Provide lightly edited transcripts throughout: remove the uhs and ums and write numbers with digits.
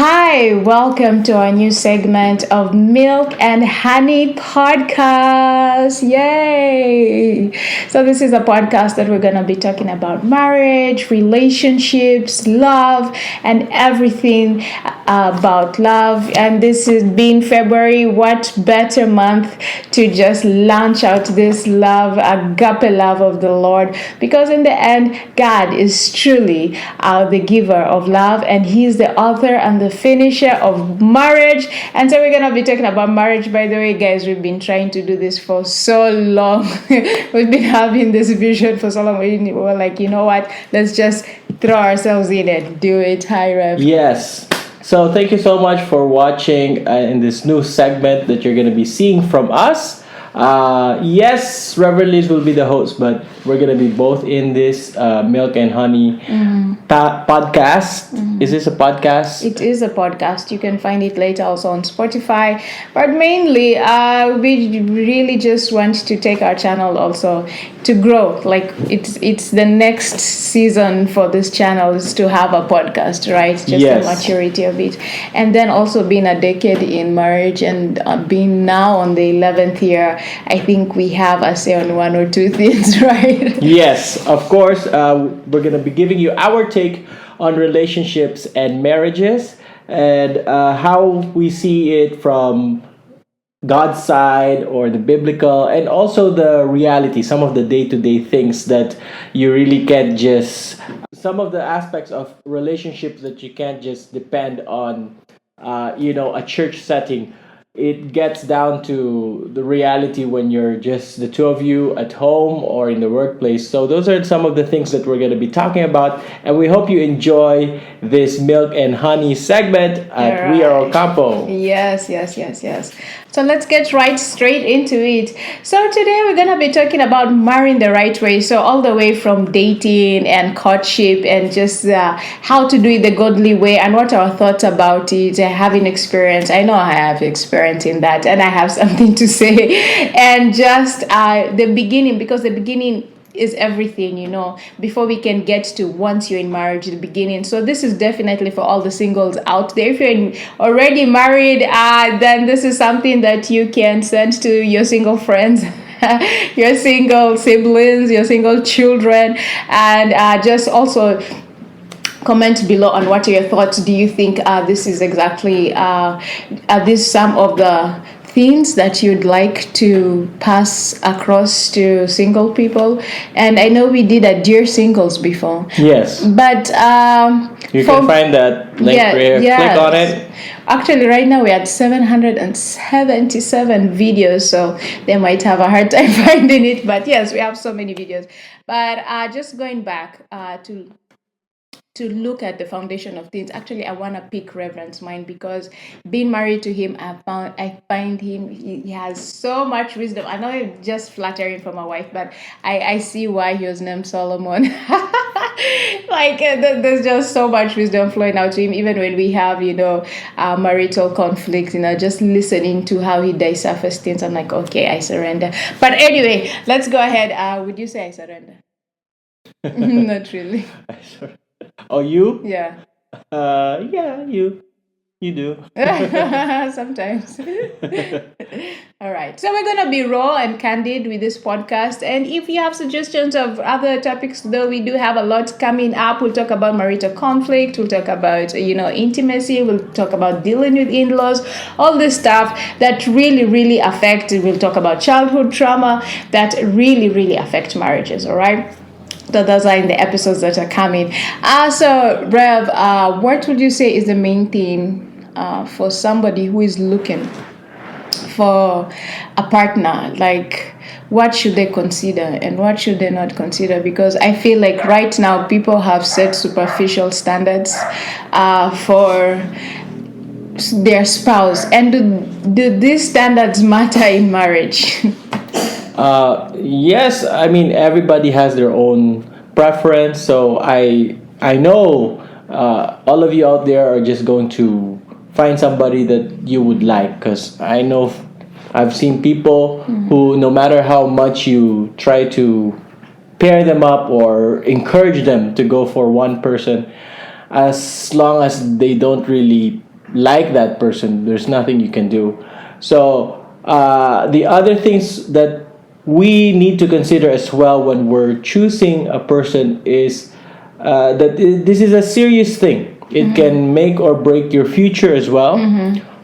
Hi, welcome to our new segment of Milk and Honey Podcast. Yay! So, this is a podcast that we're going to be talking about marriage, relationships, love, and everything about love. And this is being February. What better month to just launch out this love, agape love of the Lord? Because in the end, God is truly the giver of love, and He's the author and the finisher of marriage. And so we're gonna be talking about marriage. By the way, guys, we've been trying to do this for so long. We've been having this vision for so long. We were like, you know what? Let's just throw ourselves in and do it. Hi, Rev. Yes. So thank you so much for watching in this new segment that you're going to be seeing from us. Yes, Reverend Liz will be the host, but we're going to be both in this Milk and Honey podcast. Is this a podcast? It is a podcast. You can find it later also on Spotify. But mainly, we really just want to take our channel also to grow. Like it's the next season for this channel is to have a podcast, right? Just Yes. the maturity of it. And then also being a decade in marriage and being now on the 11th year, I think we have a say on one or two things, right? Yes, of course. We're going to be giving you our take on relationships and marriages and how we see it from God's side or the biblical, and also the reality, some of the day-to-day things that you really can't just, some of the aspects of relationships that you can't just depend on, a church setting. It gets down to the reality when you're just the two of you at home or in the workplace. So those are some of the things that we're going to be talking about, and we hope you enjoy this Milk and Honey segment at We Are Ocampo. Yes. So let's get right straight into it. So today we're going to be talking about marrying the right way. So all the way from dating and courtship and just how to do it the godly way and what our thoughts about it, having experience. I know I have experience in that and I have something to say. And just the beginning, because the beginning is everything, before we can get to once you're in marriage, the beginning. So this is definitely for all the singles out there. If you're already married, then this is something that you can send to your single friends, your single siblings, your single children, and just also comment below on what are your thoughts. Do you think this is exactly this some of the things that you'd like to pass across to single people? And I know we did a Dear Singles before. Yes. But You can find that link right here. Click on it. Actually, right now we had 777 videos, so they might have a hard time finding it. But yes, we have so many videos. But just going back to look at the foundation of things. Actually, I want to pick Reverend's mind because being married to him, I find him, he has so much wisdom. I know I'm just flattering for my wife, but I see why he was named Solomon. There's just so much wisdom flowing out to him, even when we have, marital conflict, just listening to how he deciphers things. I'm like, okay, I surrender. But anyway, let's go ahead. Would you say I surrender? Not really. Oh, you? Yeah. Yeah, you do. Sometimes. All right. So we're going to be raw and candid with this podcast. And if you have suggestions of other topics, though, we do have a lot coming up. We'll talk about marital conflict. We'll talk about, intimacy. We'll talk about dealing with in-laws, all this stuff that really, really affect. We'll talk about childhood trauma that really, really affect marriages. All right. So those are in the episodes that are coming. So, Rev, what would you say is the main thing for somebody who is looking for a partner? Like, what should they consider and what should they not consider? Because I feel like right now people have set superficial standards for their spouse. And do these standards matter in marriage? Yes, I mean everybody has their own preference. So I know all of you out there are just going to find somebody that you would like, because I know I've seen people who, no matter how much you try to pair them up or encourage them to go for one person, as long as they don't really like that person, there's nothing you can do. So the other things that we need to consider as well when we're choosing a person is that this is a serious thing. It can make or break your future as well.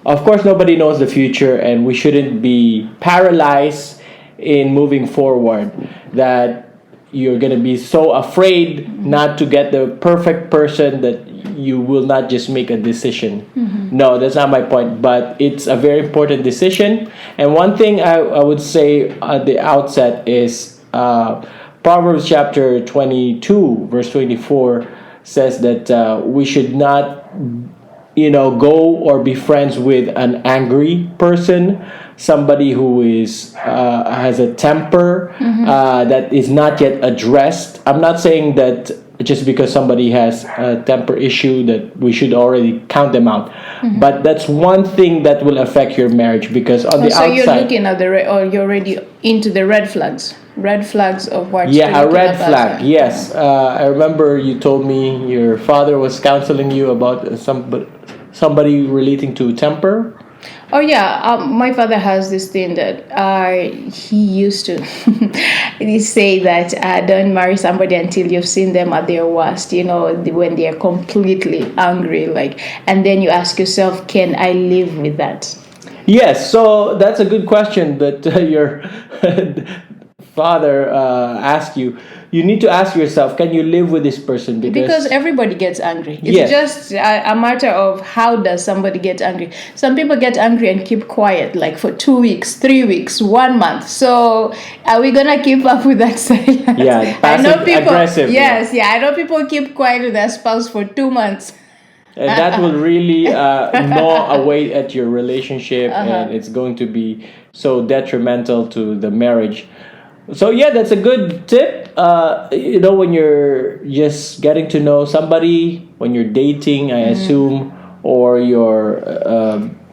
Of course, nobody knows the future, and we shouldn't be paralyzed in moving forward. That you're going to be so afraid not to get the perfect person that you will not just make a decision. No, that's not my point, but it's a very important decision. And one thing I would say at the outset is Proverbs chapter 22 verse 24 says that we should not go or be friends with an angry person, somebody who is has a temper that is not yet addressed. I'm not saying that just because somebody has a temper issue that we should already count them out, but that's one thing that will affect your marriage, because on the So outside, you're looking at or you're already into the red flags of what yeah, you're a looking red about. flag. Yes, I remember you told me your father was counseling you about somebody relating to temper. Oh yeah, my father has this thing that he used to he say that don't marry somebody until you've seen them at their worst. When they are completely angry, and then you ask yourself, can I live with that? Yes, so that's a good question that your father asked you. You need to ask yourself, can you live with this person? Because everybody gets angry. It's Yes. just a matter of how does somebody get angry. Some people get angry and keep quiet, like for 2 weeks, 3 weeks, 1 month. So are we gonna keep up with that silence? Yeah, I know passive people. aggressive, Yes, yeah. I know people keep quiet with their spouse for 2 months. and that will really gnaw away at your relationship, and it's going to be so detrimental to the marriage. So yeah, that's a good tip. When you're just getting to know somebody, when you're dating, I assume, or you're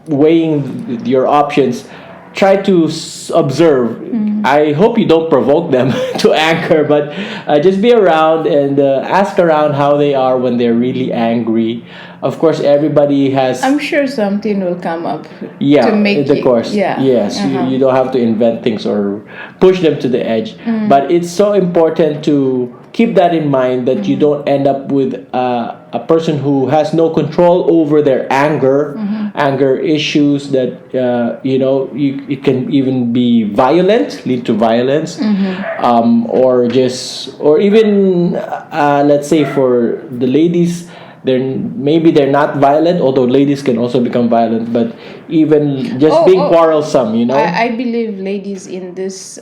weighing your options, try to observe. I hope you don't provoke them to anger, but just be around and ask around how they are when they're really angry. Of course, everybody has. I'm sure something will come up Yeah, to make of course. Yeah. Yes, you don't have to invent things or push them to the edge. But it's so important to keep that in mind, that you don't end up with a person who has no control over their anger issues, that it can even be violent, lead to violence, or even let's say for the ladies, they're not violent, although ladies can also become violent, but even just being quarrelsome, I believe ladies in this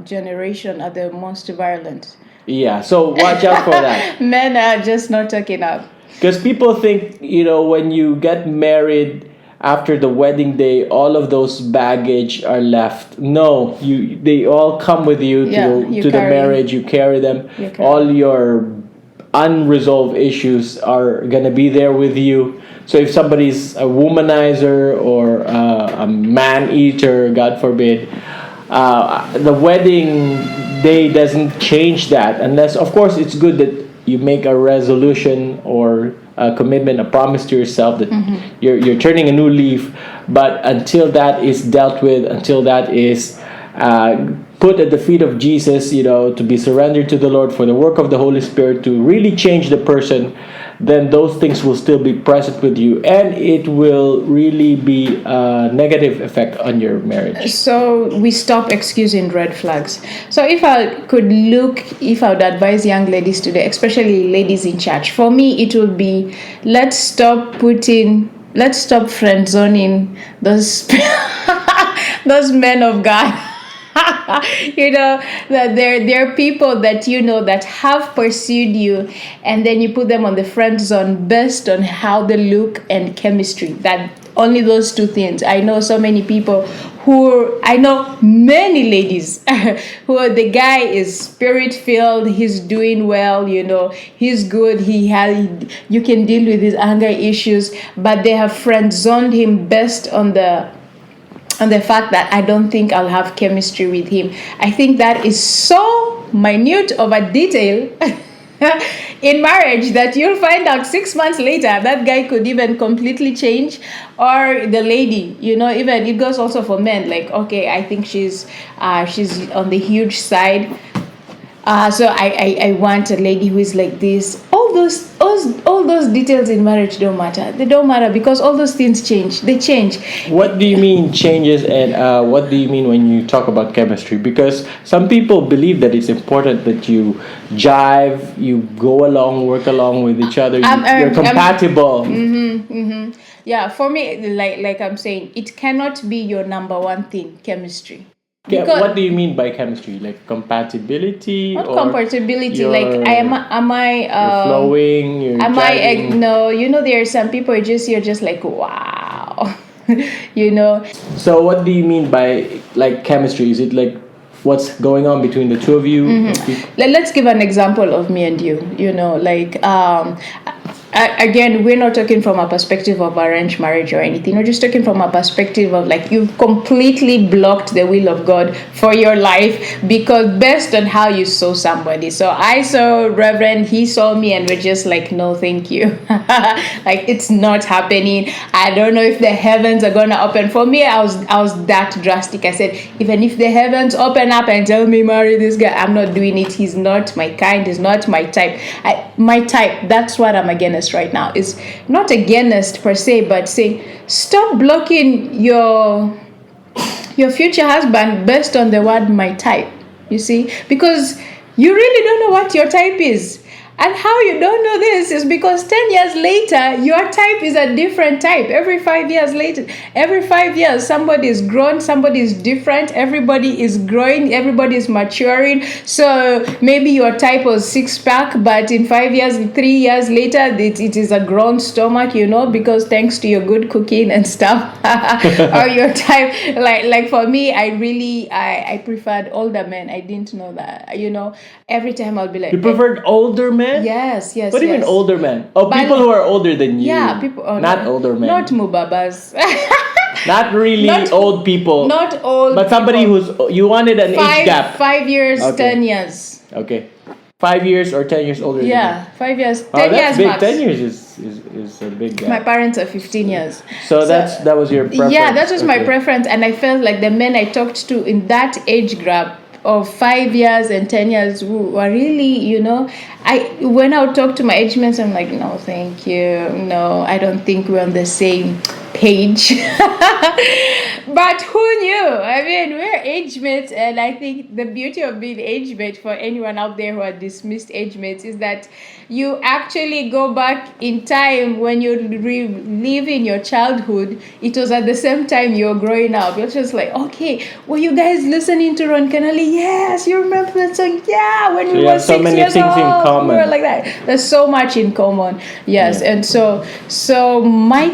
generation are the most violent. Yeah, so watch out for that. Men are just not talking up. Because people think, when you get married, after the wedding day, all of those baggage are left. No, they all come with you to the marriage. You carry them. All your unresolved issues are gonna be there with you. So if somebody's a womanizer or a man eater, God forbid, the wedding day doesn't change that, unless, of course, it's good that you make a resolution or a commitment, a promise to yourself that you're turning a new leaf. But until that is dealt with, until that is put at the feet of Jesus, to be surrendered to the Lord for the work of the Holy Spirit to really change the person, then those things will still be present with you, and it will really be a negative effect on your marriage. So we stop excusing red flags. So if I would advise young ladies today, especially ladies in church, for me it would be, let's stop friend zoning those those men of God. That there are people that that have pursued you, and then you put them on the friend zone based on how they look and chemistry. That only those two things. I know so many people I know many ladies who the guy is spirit filled, he's doing well, he's good, you can deal with his anger issues, but they have friend zoned him based on the fact that I don't think I'll have chemistry with him. I think that is so minute of a detail in marriage that you'll find out 6 months later that guy could even completely change, or the lady, even it goes also for men, like, okay, I think she's on the huge side. So I want a lady who is like this. All those details in marriage don't matter. They don't matter because all those things change. They change. What do you mean changes, and what do you mean when you talk about chemistry? Because some people believe that it's important that you jive, you go along, work along with each other, you're compatible. Yeah, for me, like I'm saying, it cannot be your number one thing, chemistry. Yeah, what do you mean by chemistry? Like compatibility? Not compatibility. Like, am I you're flowing? You're am jiving. I no? There are some people you're just like, wow. So what do you mean by like chemistry? Is it like what's going on between the two of you? Let's give an example of me and you. Like, again, we're not talking from a perspective of arranged marriage or anything. We're just talking from a perspective of, like, you've completely blocked the will of God for your life because based on how you saw somebody. So I saw Reverend, he saw me, and we're just like, no, thank you. Like, it's not happening. I don't know if the heavens are gonna open. For me, I was that drastic. I said, even if the heavens open up and tell me marry this guy, I'm not doing it. He's not my kind. He's not my type. My type. That's what I'm against right now. Is not against per se, but saying stop blocking your future husband based on the word my type. You see, because you really don't know what your type is. And how you don't know this is because 10 years later, your type is a different type. Every 5 years, somebody is grown, somebody is different, everybody is growing, everybody is maturing. So maybe your type was 6-pack, but in 5 years, 3 years later, it is a grown stomach, because thanks to your good cooking and stuff. Or your type, like for me, I preferred older men. I didn't know that, every time I'll be like, you preferred older men? Yes. What do you mean older men? Oh, people who are older than you. Yeah, people. Not older men. Not mubabas. Not really old people. Not old. But somebody you wanted an age gap. 5 years, Okay. 10 years. Okay. 5 years or 10 years older. Yeah, 5 years, 10 that's years big. max. 10 years is a big gap. My parents are 15 years. So that was your preference. Yeah, that was my preference, and I felt like the men I talked to in that age gap of 5 years and 10 years were really, when I would talk to my age mates, I'm like, no, thank you. No, I don't think we're on the same page. But who knew? I mean, we're age mates, and I think the beauty of being age mate for anyone out there who are dismissed age mates is that you actually go back in time when you live in your childhood. It was at the same time you're growing up. You're just like, okay, were you guys listening to Ron Kennedy? Yes, you remember that song? Yeah, when we were 6 so many years things old, in common. we were like that. There's so much in common. Yes, Yeah. and so my.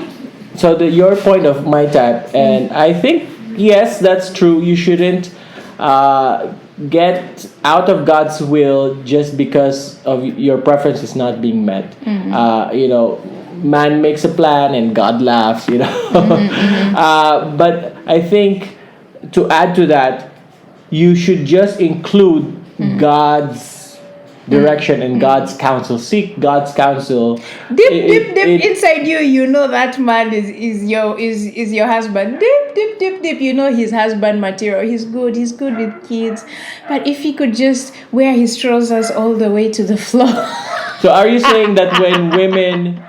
So your point of my type, and I think yes, that's true. You shouldn't get out of God's will just because of your preference is not being met. Man makes a plan and God laughs. But I think to add to that, you should just include God's direction and God's counsel. Seek God's counsel. Deep inside you know that man is your husband. Deep, his husband material. He's good with kids. But if he could just wear his trousers all the way to the floor. So are you saying that when women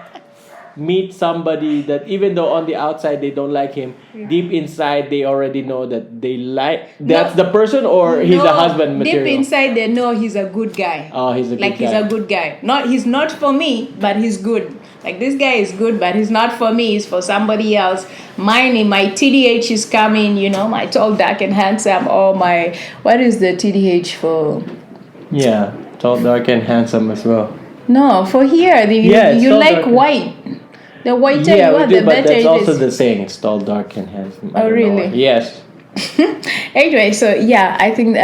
meet somebody that even though on the outside they don't like him, deep inside they already know that they like that's the person, or he's a husband material? Deep inside they know he's a good guy. Oh, he's a good guy. He's a good guy. He's not for me, but he's good. Like, this guy is good, but he's not for me, he's for somebody else. My TDH is coming, my tall, dark and handsome, or what is the TDH for? Yeah, tall, dark and handsome as well. No, for here, you like white. The whiter you are, the but better that's it also is. the saying. It's tall, dark, and handsome. I Oh, don't know really? why. Yes. Anyway, so yeah, I think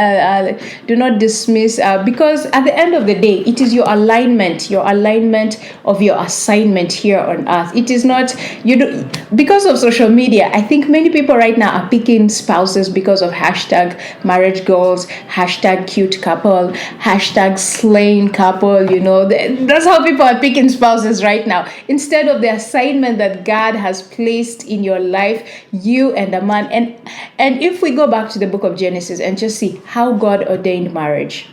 do not dismiss because at the end of the day, it is your alignment of your assignment here on earth. It is not you do because of social media. I think many people right now are picking spouses because of hashtag marriage goals, hashtag cute couple, hashtag slain couple. That's how people are picking spouses right now instead of the assignment that God has placed in your life, you and a man. And if we go back to the book of Genesis and just see how God ordained marriage,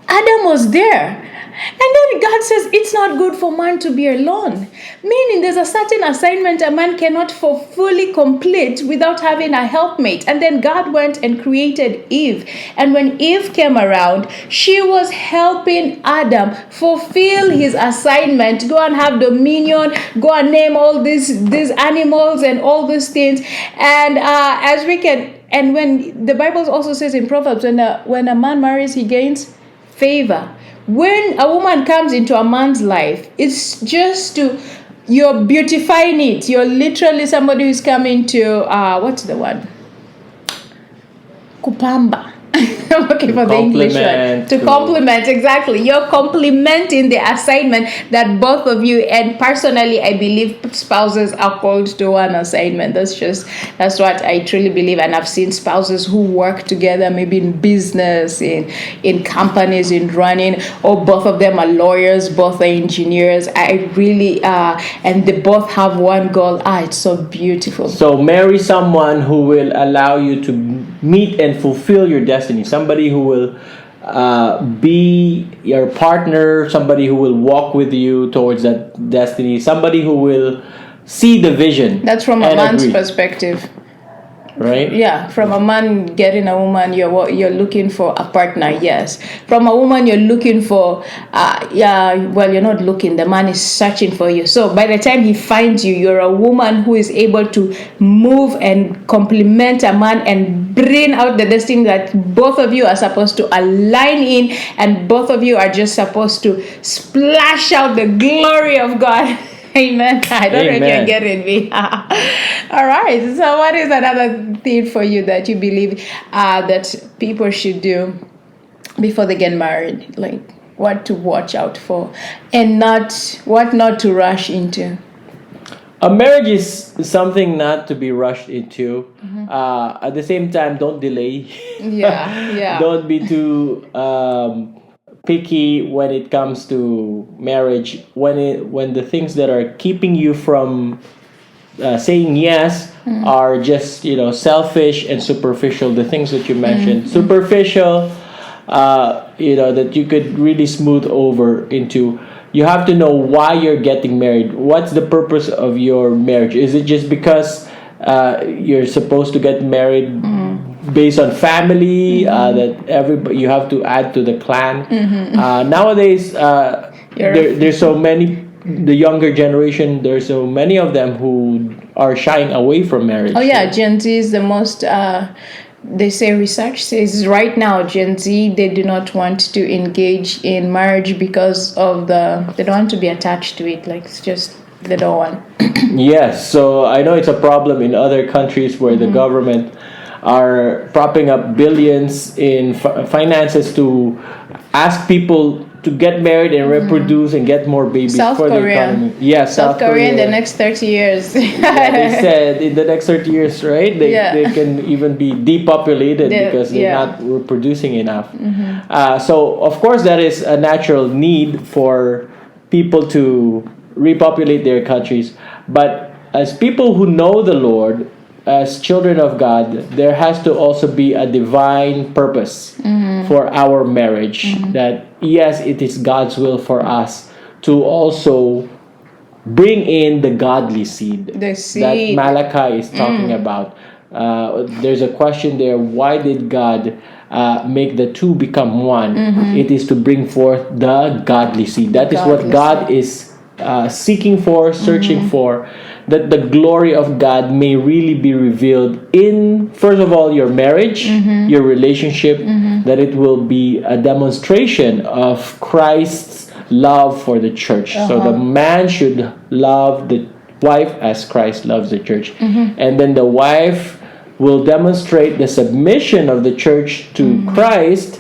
Adam was there. And then God says it's not good for man to be alone. Meaning there's a certain assignment a man cannot fully complete without having a helpmate. And then God went and created Eve. And when Eve came around, she was helping Adam fulfill his assignment. Go and have dominion. Go and name all these animals and all these things. And as we can, and when the Bible also says in Proverbs, when a man marries, he gains favor. When a woman comes into a man's life, it's just you're beautifying it. You're literally somebody who's coming to what's the word? Kupamba. I'm looking for the English word. To complement, exactly. You're complementing the assignment that both of you, and personally, I believe spouses are called to one assignment. That's what I truly believe. And I've seen spouses who work together, maybe in business, in companies, in running, or both of them are lawyers, both are engineers. I really, and they both have one goal. It's so beautiful. So marry someone who will allow you to meet and fulfill your destiny. Somebody who will be your partner, somebody who will walk with you towards that destiny, somebody who will see the vision. That's from a man's perspective. Right? Yeah, from a man getting a woman, you're looking for a partner, yes. From a woman, you're looking for, you're not looking, the man is searching for you. So by the time he finds you, you're a woman who is able to move and complement a man and bring out the destiny that both of you are supposed to align in, and both of you are just supposed to splash out the glory of God. Amen. I don't know if you're getting me. All right. So what is another thing for you that you believe that people should do before they get married? Like what to watch out for and what not to rush into? A marriage is something not to be rushed into. At the same time, don't delay. Yeah. Don't be too picky when it comes to marriage. When the things that are keeping you from saying yes are just selfish and superficial. The things that you mentioned, superficial, that you could really smooth over into. You have to know why you're getting married. What's the purpose of your marriage? Is it just because you're supposed to get married based on family, that everybody you have to add to the clan? Nowadays, there's so many. The younger generation, there's so many of them who are shying away from marriage. Oh yeah, Gen Z is the most. They say research says right now Gen Z, they do not want to engage in marriage because of they don't want to be attached to it. Like it's just they don't want. Yes, so I know it's a problem in other countries where the government are propping up billions in finances to ask people to get married and reproduce and get more babies for the economy. Yeah, South Korea in the next 30 years. Yeah, they said in the next 30 years, right? They can even be depopulated because they're not reproducing enough. So, of course, that is a natural need for people to repopulate their countries. But as people who know the Lord, as children of God, there has to also be a divine purpose for our marriage. That yes, it is God's will for us to also bring in the godly seed. The seed that Malachi is talking about. There's a question there: why did God make the two become one? It is to bring forth the godly seed. That is what God is seeking for, searching for, that the glory of God may really be revealed in, first of all, your marriage, your relationship, that it will be a demonstration of Christ's love for the church. So the man should love the wife as Christ loves the church. And then the wife will demonstrate the submission of the church to Christ.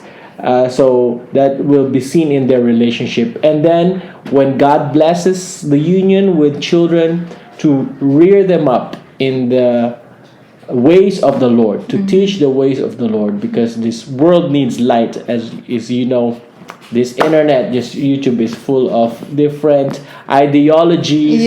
So that will be seen in their relationship. And then when God blesses the union with children, to rear them up in the ways of the Lord, to teach the ways of the Lord, because this world needs light. As you know, this internet, just YouTube, is full of different ideologies.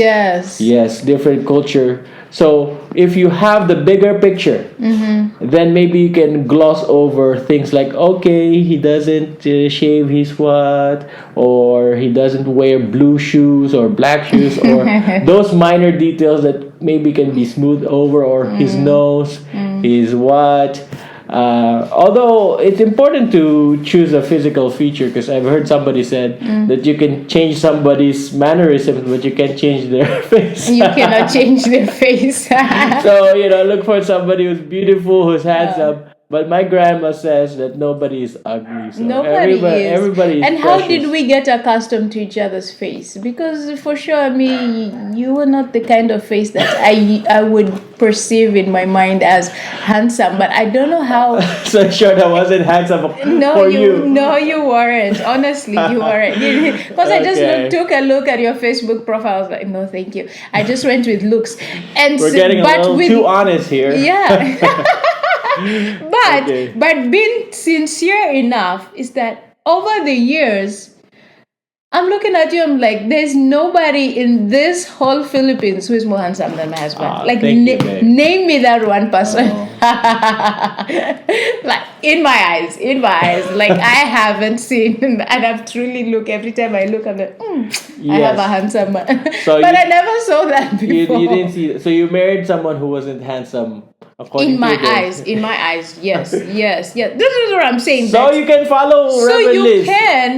Yes, different culture. So if you have the bigger picture, then maybe you can gloss over things like, okay, he doesn't shave his what, or he doesn't wear blue shoes or black shoes, or those minor details that maybe can be smoothed over, or his nose, his what. Although it's important to choose a physical feature, because I've heard somebody said that you can change somebody's mannerisms, but you can't change their face. You cannot change their face. So, look for somebody who's beautiful, who's handsome. But my grandma says that nobody is ugly. So Nobody is. Everybody is And precious. how did we get accustomed to each other's face? Because for sure, I mean, you were not the kind of face that I would perceive in my mind as handsome. But I don't know how. So sure, that wasn't handsome for you. No, you weren't. Honestly, you weren't. Because I just took a look at your Facebook profile. I was like, no, thank you. I just went with looks. And We're getting a little too honest here. Yeah. But being sincere enough is that over the years, I'm looking at you, I'm like, there's nobody in this whole Philippines who is more handsome than my husband. Like, name me that one person. Like, in my eyes. Like, I haven't seen, and I've truly looked, every time I look, I'm like, I have a handsome man. But I never saw that before. You didn't see, so you married someone who wasn't handsome. In my eyes, yes. This is what I'm saying. So you can follow Reverend Liz.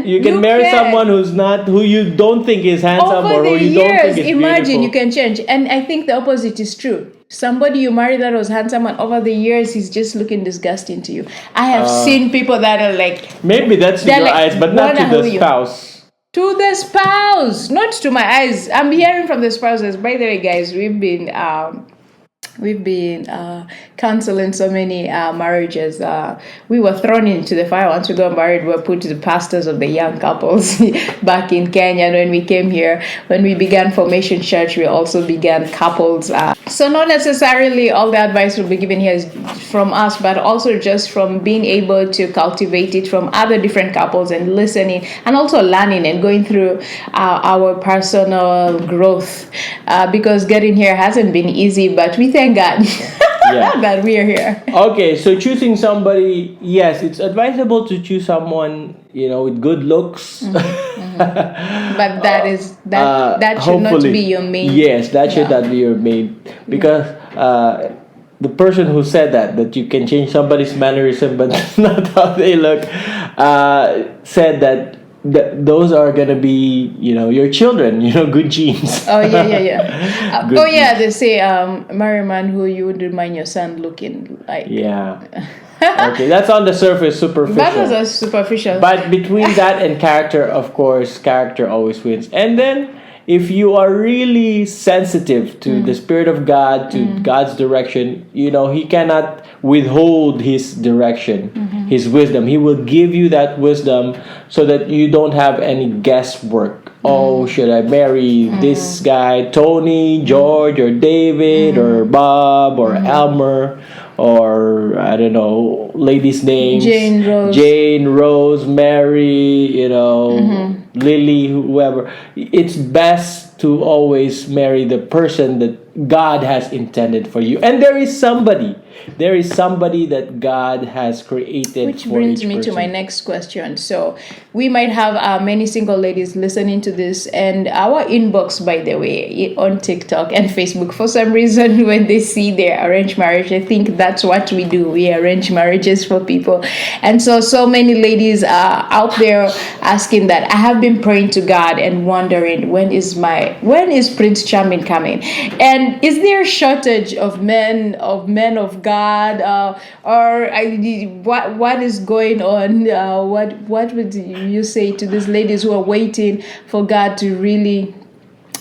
You can marry someone who you don't think is handsome, or who you don't think is beautiful. Imagine you can change. And I think the opposite is true. Somebody you married that was handsome, and over the years he's just looking disgusting to you. I have seen people that are like, maybe that's to your eyes, but not to the spouse. To the spouse, not to my eyes. I'm hearing from the spouses. By the way, guys, we've been counseling so many marriages. We were thrown into the fire once we got married. We were put to the pastors of the young couples back in Kenya. And when we came here, when we began Formation Church, we also began couples. So not necessarily all the advice will be given here is from us, but also just from being able to cultivate it from other different couples and listening, and also learning and going through our personal growth. Because getting here hasn't been easy, but we thank God that we are here. Okay, so choosing somebody, yes, it's advisable to choose someone, with good looks. But that should not be your main. Yes, that should not be your main, because the person who said that you can change somebody's mannerism, but that's not how they look, said that those are gonna be, your children, good genes. Oh yeah. They say, marry a man who you wouldn't mind your son looking like. Yeah. Okay, that's on the surface, superficial. That was a superficial. But between that and character, of course, character always wins. And then, if you are really sensitive to the Spirit of God, to God's direction, He cannot withhold His direction, His wisdom. He will give you that wisdom so that you don't have any guesswork. Oh, should I marry this guy, Tony, George, or David, or Bob, or Elmer, or I don't know, ladies' names. Jane, Rose, Mary, Lily, whoever. It's best to always marry the person that God has intended for you. And there is somebody that God has created. Which brings me to my next question. So we might have many single ladies listening to this, and our inbox, by the way, on TikTok and Facebook, for some reason, when they see their arranged marriage, I think that's what we do. We arrange marriages for people. And so many ladies are out there asking that. I have been praying to God and wondering, when is Prince Charming coming? And is there a shortage of men of God, or what is going on? What would you say to these ladies who are waiting for God to really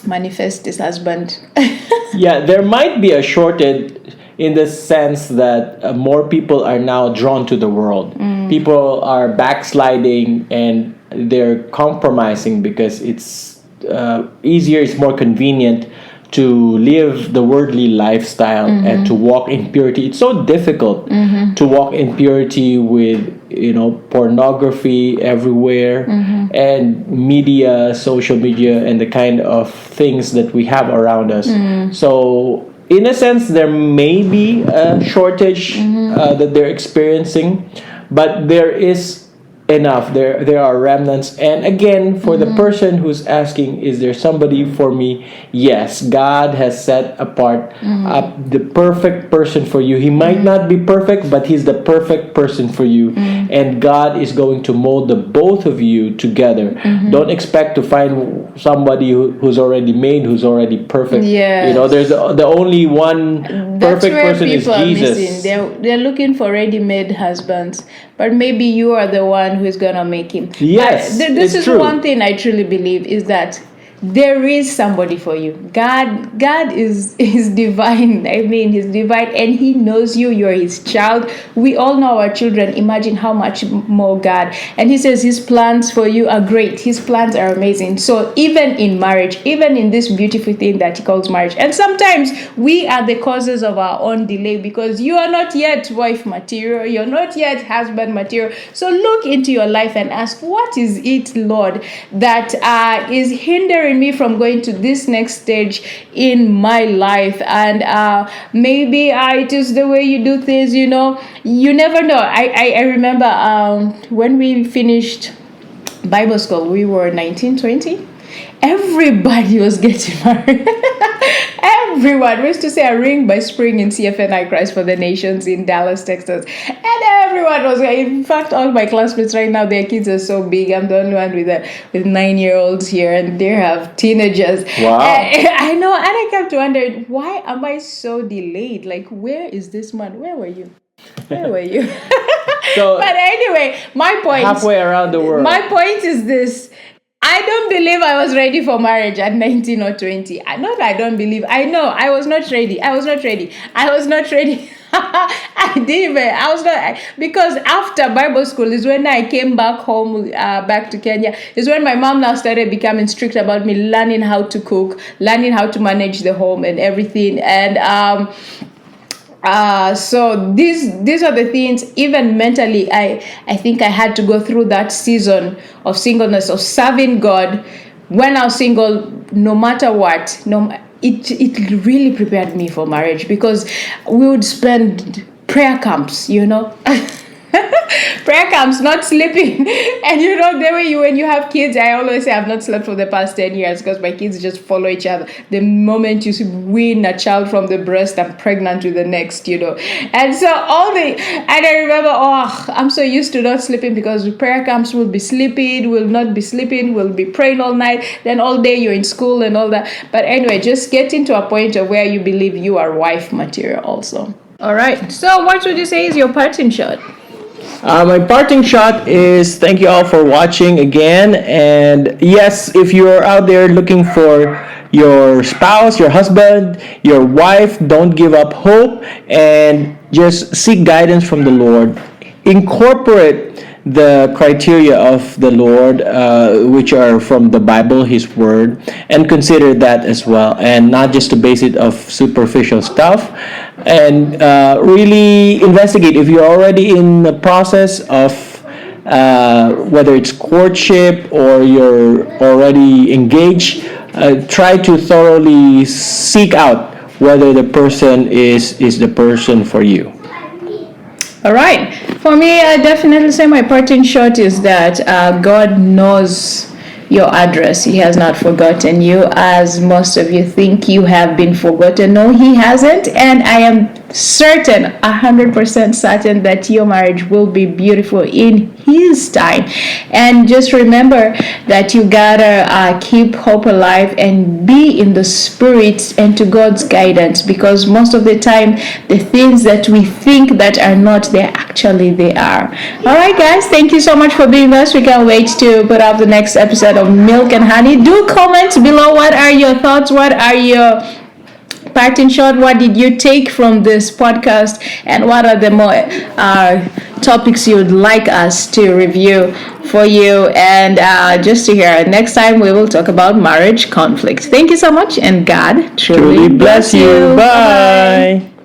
manifest His husband? Yeah, there might be a shortage in the sense that more people are now drawn to the world. People are backsliding and they're compromising because it's easier, it's more convenient to live the worldly lifestyle and to walk in purity. It's so difficult to walk in purity with pornography everywhere and media, social media, and the kind of things that we have around us. So in a sense, there may be a shortage that they're experiencing, but there is enough. There are remnants. And again, for the person who's asking, is there somebody for me? Yes, God has set apart the perfect person for you. He might not be perfect, but he's the perfect person for you. And God is going to mold the both of you together. Don't expect to find somebody who's already made, who's already perfect. Yes. There's the only one perfect person is Jesus. Missing. They're looking for ready-made husbands, but maybe you are the one who is gonna make him. Yes, this is true. one thing I truly believe is that there is somebody for you. God is divine. I mean, he's divine, and he knows you. You're his child. We all know our children. Imagine how much more God. And he says his plans for you are great. His plans are amazing. So even in marriage, even in this beautiful thing that he calls marriage, and sometimes we are the causes of our own delay because you are not yet wife material. You're not yet husband material. So look into your life and ask, what is it, Lord, that is hindering me from going to this next stage in my life? And maybe it is the way you do things. You never know. I remember when we finished Bible school, we were 19, 20. Everybody was getting married. Everyone. We used to say a ring by spring in CFNI Christ for the Nations in Dallas, Texas. And everyone was, in fact, all my classmates right now, their kids are so big. I'm the only one with 9-year-olds here, and they have teenagers. Wow. I know. And I kept wondering, why am I so delayed? Like, where is this man? Where were you? Where were you? So, but anyway, my point. Halfway around the world. My point is this. I don't believe I was ready for marriage at 19 or 20. I don't believe. I know I was not ready. I was not ready. I didn't even. I was not, because after Bible school is when I came back home, back to Kenya. Is when my mom now started becoming strict about me learning how to cook, learning how to manage the home and everything. And so these are the things. Even mentally, I think I had to go through that season of singleness, of serving God when I was single. No matter what, it really prepared me for marriage, because we would spend prayer camps, prayer camps, not sleeping. And the way when you have kids, I always say I've not slept for the past 10 years because my kids just follow each other. The moment you win a child from the breast, I'm pregnant with the next, And so and I remember, I'm so used to not sleeping, because prayer camps will be sleeping, will not be sleeping, will be praying all night, then all day you're in school and all that. But anyway, just getting to a point of where you believe you are wife material also. All right. So what would you say is your parting shot? My parting shot is, thank you all for watching again. And yes, if you're out there looking for your spouse, your husband, your wife, don't give up hope, and just seek guidance from the Lord. Incorporate the criteria of the Lord, which are from the Bible, His Word, and consider that as well, and not just to base it off superficial stuff. And really investigate if you're already in the process of whether it's courtship or you're already engaged. Try to thoroughly seek out whether the person is the person for you. All right. For me, I definitely say my parting shot is that God knows your address. He has not forgotten you, as most of you think you have been forgotten. No, He hasn't. And I am certain, 100% certain, that your marriage will be beautiful in His time. And just remember that you gotta keep hope alive and be in the Spirit and to God's guidance, because most of the time the things that we think that are not there, actually they are. All right, guys, thank you so much for being with us. We can't wait to put out the next episode of Milk and Honey. Do comment below, what are your thoughts, what are your Part in short, what did you take from this podcast, and what are the more topics you would like us to review for you, and just to hear. Next time we will talk about marriage conflict. Thank you so much, and God truly Truly bless you. Bye-bye. Bye.